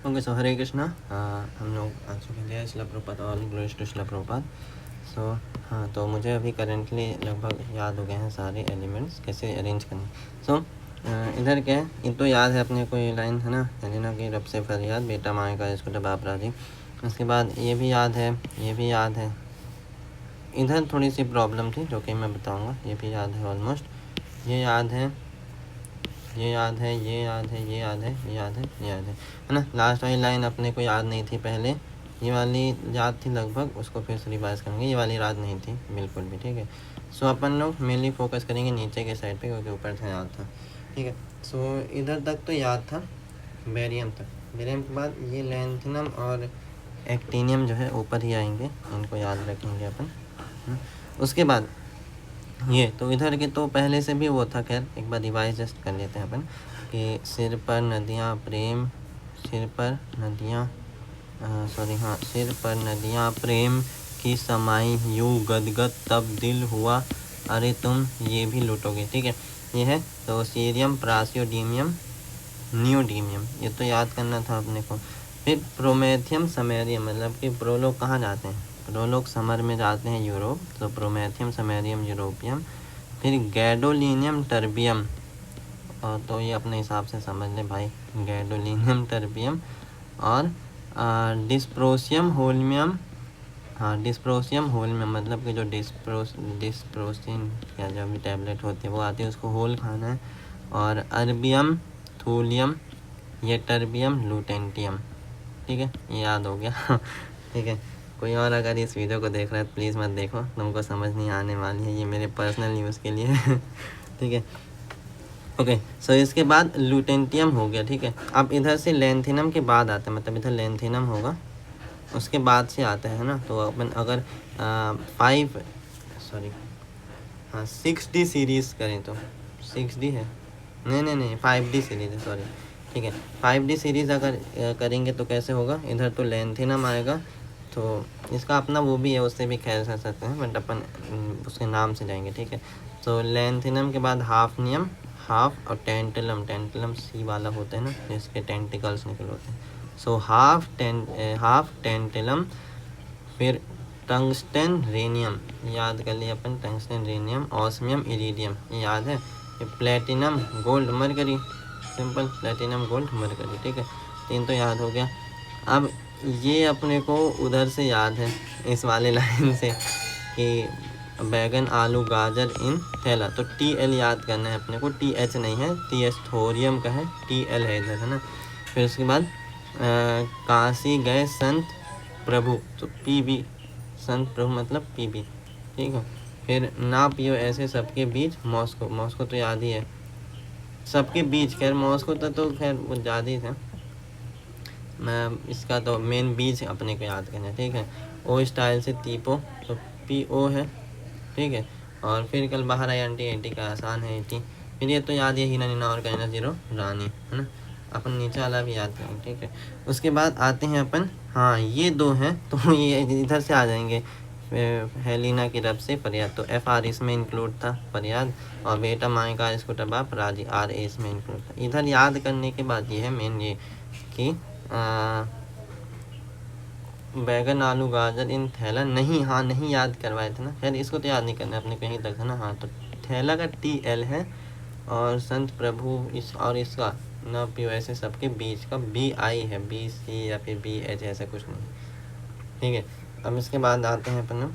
Okay, सो हरे कृष्णा। हम लोग आ चुके हैं शिला प्रभुपाद, ऑल ग्लोरीज टू शिला प्रभुपाद। सो हाँ, तो मुझे अभी करेंटली लगभग याद हो गए हैं सारे एलिमेंट्स कैसे अरेंज करने। सो इधर क्या है, ये तो याद है अपने को, ये लाइन है ना, एलिना की रब से फरियाद, बेटा मांगेगा इसको तो बाप राजी। उसके बाद ये भी याद है, ये भी याद है। इधर थोड़ी सी प्रॉब्लम थी जो कि मैं बताऊँगा। ये भी याद है ऑलमोस्ट, ये याद है, ये याद है, ये याद है, ये याद है, ये याद है, ये याद है ना। लास्ट वाली लाइन अपने को याद नहीं थी पहले, ये वाली याद थी लगभग, उसको फिर से रिवाइज करेंगे। ये वाली याद नहीं थी बिल्कुल भी, ठीक है। सो अपन लोग मेनली फोकस करेंगे नीचे के साइड पे, क्योंकि ऊपर से याद था, ठीक है। सो इधर तक तो याद था, बेरियम तक। बेरियम के बाद ये लैंथेनम और एक्टिनियम जो है ऊपर ही आएंगे, इनको याद रखेंगे अपन। उसके बाद ये तो इधर के तो पहले से भी वो था, खैर एक बार रिवाइज जस्ट कर लेते हैं अपन कि सिर पर नदियाँ प्रेम, सिर पर नदियाँ सिर पर नदियाँ प्रेम की समाई यूँ गदगद तब दिल हुआ अरे तुम ये भी लूटोगे, ठीक है। ये है तो सीरियम, प्रासियोडीमियम, नियोडीमियम, ये तो याद करना था अपने को। फिर प्रोमेथियम, समेरियम, मतलब कि प्रोलोग कहाँ जाते हैं, प्रोलोग समर में जाते हैं यूरोप, तो प्रोमेथियम, समेरियम, यूरोपियम। फिर गैडोलिनियम, टर्बियम, और तो ये अपने हिसाब से समझ ले भाई, गैडोलिनियम, टर्बियम। और डिस्प्रोसियम, होलमियम, हाँ डिस्प्रोसियम, होलमियम, मतलब कि जो डिस्प्रोसिन क्या जो भी टैबलेट होती है वो आती है, उसको होल खाना है। और अर्बियम, थूलियम, ये टर्बियम, लूटेंटियम, ठीक है, ये याद हो गया ठीक है। कोई और अगर इस वीडियो को देख रहा है तो प्लीज़ मत देखो, तुमको समझ नहीं आने वाली है, ये मेरे पर्सनल यूज़ के लिए ठीक है। ओके, सो इसके बाद लूटेंटियम हो गया, ठीक है। अब इधर से लेंथिनम के बाद आता है, मतलब इधर लेंथिनम होगा उसके बाद से आता है ना। तो अपन अगर 6D सीरीज़ करें तो 6D है, नहीं 5D सीरीज़ है, सॉरी, ठीक है। 5D सीरीज़ अगर करेंगे तो कैसे होगा, इधर तो लेंथिनम आएगा, तो इसका अपना वो भी है, उससे भी ख्याल कर सकते हैं, बट अपन उसके नाम से जाएंगे, ठीक है। तो लेंथिनम के बाद हाफनियम, हाफ, और टेंटलम, टेंटलम सी वाला होता है ना जिसके टेंटिकल्स निकल होते हैं। So half tantalum. फिर टंगस्टन, रेनियम, याद कर लिया अपन, टंगस्टन, रेनियम, ऑस्मियम, इरिडियम, ये याद है। फिर platinum, gold, mercury, simple, platinum, gold, mercury, ठीक है। तीन तो याद हो गया। अब ये अपने को उधर से याद है, इस वाले लाइन से, कि बैगन, आलू, गाजर इन थैला, तो TL याद करना है अपने को, TH नहीं है, TH थोरियम का है, TL है इधर, है ना। फिर उसके बाद काशी गए संत प्रभु, तो PB, संत प्रभु मतलब PB, ठीक है। फिर ना पियो ऐसे सबके बीच, मॉस्को, मॉस्को तो याद ही है, सबके बीच, खैर मॉस्को तो खैर वो याद ही था, मैं इसका तो मेन बीच अपने को याद करना है, ठीक है। ओ स्टाइल से तीपो, तो PO है, ठीक है। और फिर कल बाहर आई आंटी, 80 का आसान है 80। फिर ये तो याद है, हीना नीना और कहना जीरो रानी, है ना। अपन नीचे वाला भी याद करेंगे, ठीक है। उसके बाद आते हैं अपन, हाँ ये दो हैं तो ये इधर से आ जाएंगे, हेलिना की रब से फरियाद, तो FR इसमें इंक्लूड था, फरियाद। और बेटा मांगेगा इसको टबाप राजी, RA इसमें इंक्लूड था। इधर याद करने के बाद ये है मेन, ये कि बैगन, आलू, गाजर इन थैला, नहीं, हाँ नहीं याद करवाए थे ना, खैर इसको तो याद नहीं करना अपने, कहीं तक है ना। हाँ तो थैला का TL है, और संत प्रभु इस, और इसका न पियो ऐसे सबके बीच का BI है, BC या फिर BH, ऐसा कुछ नहीं, ठीक है। अब इसके बाद आते हैं अपन,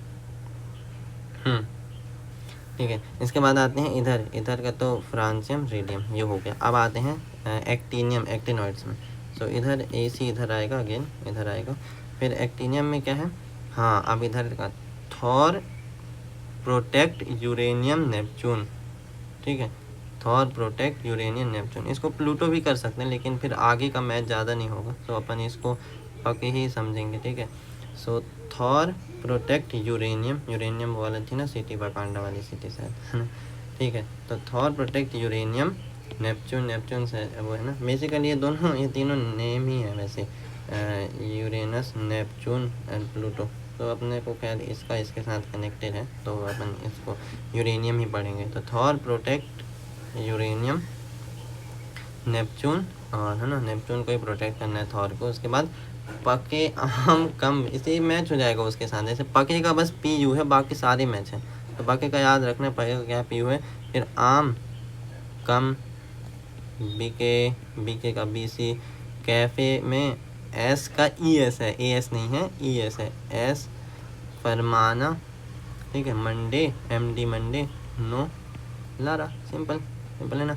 ठीक है। इसके बाद आते हैं इधर का तो फ्रांसियम, रेडियम, ये हो गया। अब आते हैं एक्टिनियम, एक्टिनॉइड्स में। सो इधर AC इधर आएगा, अगेन इधर आएगा। फिर एक्टिनियम में क्या है, हाँ अब इधर का थॉर, प्रोटेक्ट, यूरेनियम, नेपच्यून, ठीक है। थॉर, प्रोटेक्ट, यूरेनियम, नेपच्यून, इसको प्लूटो भी कर सकते हैं, लेकिन फिर आगे का मैच ज़्यादा नहीं होगा, तो अपन इसको पके ही समझेंगे, ठीक है। सो थॉर, प्रोटेक्ट, यूरेनियम, यूरेनियम वो वाली थी ना सिटी, वाकांडा वाली सिटी शायद, है ना, ठीक है। तो Thor, protect, uranium, Neptune, Neptune से वो है ना, बेसिकली ये दोनों, ये तीनों नेम ही है वैसे, यूरेनस, नेपच्यून एंड प्लूटो। तो अपने को खैर इसका इसके साथ कनेक्टेड है, तो अपन इसको यूरेनियम ही पढ़ेंगे। तो थॉर, प्रोटेक्ट, यूरेनियम, नेपच्यून और है ना, नेपच्यून को ही प्रोटेक्ट करना है थॉर को। उसके बाद पके आम कम, इसे मैच हो जाएगा उसके साथ। जैसे पके का बस पी यू है, बाकी सारे मैच है, तो पके का याद रखना, पके का क्या पी यू है। फिर आम कम बीके का बी सी, कैफ़े में एस का ई एस है, ए एस नहीं है, ई एस है, एस फरमाना, ठीक है। Monday M D Monday, no लारा, सिंपल सिंपल है ना,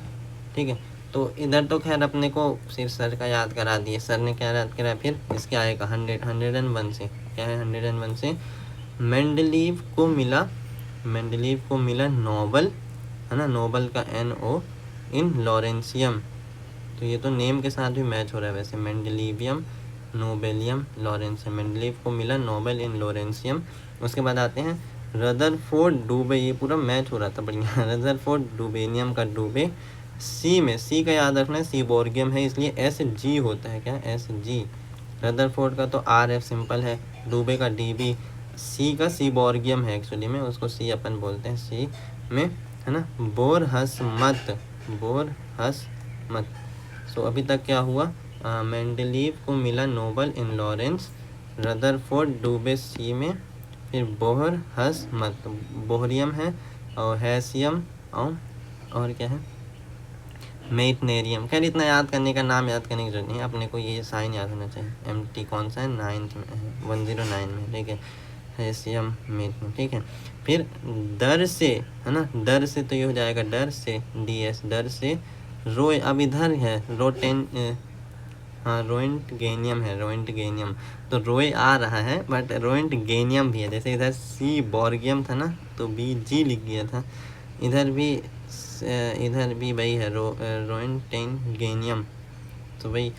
ठीक है। तो इधर तो खैर अपने को सिर्फ सर का याद करा दिए, सर ने क्या याद करा, फिर इसके आएगा 101 से, क्या है 101 से, मेंडलीव को मिला नोबल, है ना, नोबल का एन ओ इन लॉरेंसियम, तो ये तो नेम के साथ भी मैच हो रहा है वैसे, मेंडलीवियम नोबेलियम लॉरेंसियम, मेंडलीव को मिला नोबल इन लॉरेंसियम। उसके बाद आते हैं रदरफोर्ड डूबे, ये पूरा मैच हो रहा था बढ़िया, रदरफोर्ड डूबेनियम का डूबे, सी में, सी का याद रखना है, सीबोर्गियम है इसलिए एस जी होता है, क्या एस जी। रदरफोर्ड का तो आर एफ सिंपल है, डूबे का डी बी, सी का सीबोर्गियम है एक्चुअली में, उसको सी अपन बोलते हैं, सी में, है ना। बोर हस मत, सो अभी तक क्या हुआ, मेंडलीव को मिला नोबल इन लॉरेंस, रदरफोर्ड डूबे सी में, फिर बोहर हस मत, बोहरियम है, और हैसियम, और क्या है, मेटनेरियम। खैर इतना याद करने का, नाम याद करने की जरूरत नहीं है, अपने को ये साइन याद होना चाहिए। एम टी कौन सा है, 9th में है, 109 में, ठीक है, हैसियम मेटन, ठीक है। फिर दर से, है ना, दर से तो ये हो जाएगा डर से, डी एस, डर से रोए, अब इधर है रोटेन, हाँ रोइंटगेनियम है, रोइंटगेनियम, तो रोए आ रहा है बट रोइंटगेनियम भी है, जैसे इधर सी बॉर्गियम था ना, तो बी जी लिख गया था, इधर भी वही है, रोइंटेंगेनियम, तो भाई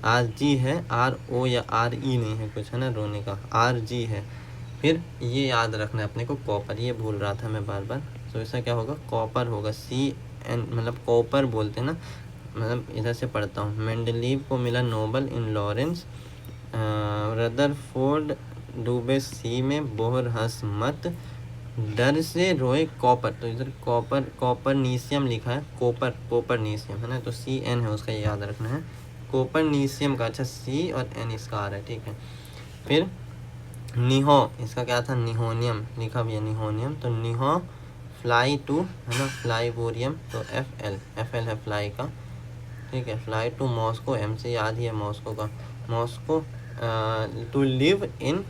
आर जी है, आर ओ या आर ई नहीं है कुछ, है ना, रोने का, आर जी है। फिर ये याद रखना है अपने को, कॉपर, ये भूल रहा था मैं बार बार, तो इसका क्या होगा, कॉपर होगा, सी एन, मतलब कॉपर बोलते हैं ना, मतलब इधर से पढ़ता हूँ, मेंडलीव को मिला नोबल इन लॉरेंस, रदरफोर्ड डूबे सी में, बोहर हस मत, डर से रोए कॉपर, तो इधर कॉपरनीशियम लिखा है, कॉपरनीशियम है ना, तो सी एन है उसका, याद रखना है, कॉपरनीशियम का, अच्छा सी और एन इसका आ रहा है, ठीक है। फिर निहो, इसका क्या था, निहोनियम लिखा भी है, निहोनियम, तो निहो फ्लाई टू, है ना, फ्लाईवोरियम, तो एफ एल है फ्लाई का, ठीक है, फ्लाई टू मॉस्को, एम से याद ही है मॉस्को का, Moscow, to live in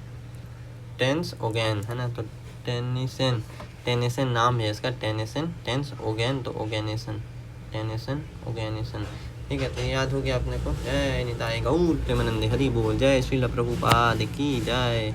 tense again, है ना, तो टेनिसन नाम है इसका, टेनिसन, टेंस ओगैन, तो ओगैनिसन, टेनिसन ओगैनिसन, ठीक है। तो याद हो गया अपने को। जय निताय गौर प्रेमानंद हरि बोल, जय श्रील प्रभुपाद की जय।